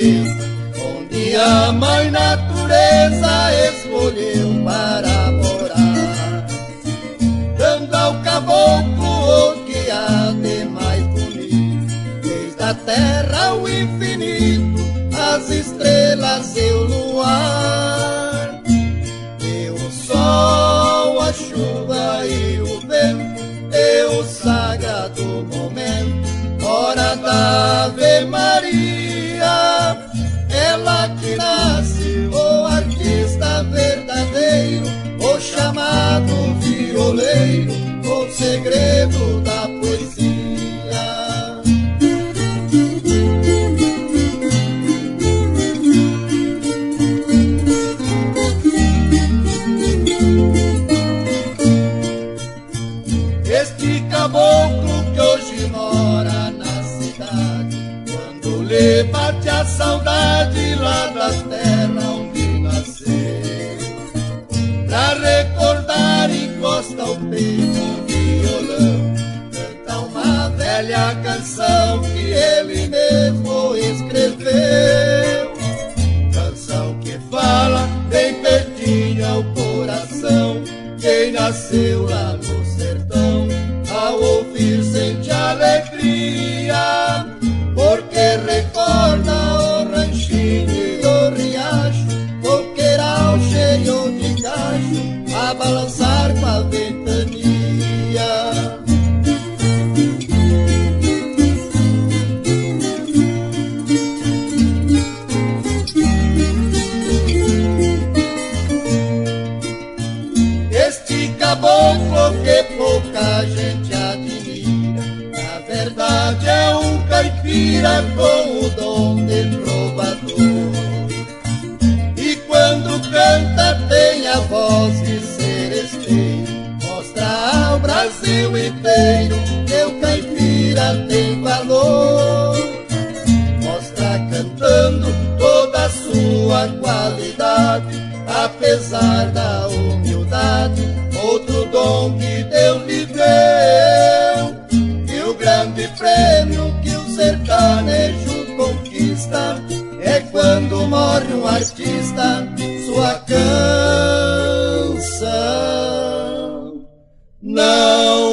natureza, onde a mãe natureza escolheu para morar, dando ao caboclo o que há de mais bonito, desde a terra ao infinito, as estrelas e o luar, e o sol, a chuva e o vento, e o sagrado momento, hora da Ave Maria, ela que nasce, o artista verdadeiro, o chamado violeiro, o segredo da poesia. Este caboclo que hoje mora na cidade, quando lhe bate a saudade lá das terras onde nasceu, pra recordar encosta o peito um violão, canta uma velha canção que ele mesmo escreveu, canção que fala bem pertinho ao coração. Quem nasceu lá no sertão, ao ouvir sente alegria, porque recorda o ranchinho e o riacho, o queiral cheio de cacho, a balançar com a ventania. Caboclo que pouca gente admira, na verdade é um caipira com o dom de trovador, e quando canta tem a voz de seresteiro, mostra ao Brasil inteiro que o caipira tem valor, mostra cantando toda a sua qualidade, apesar da humildade, outro dom que Deus lhe deu. E o grande prêmio que o sertanejo conquista é quando morre um artista, sua canção não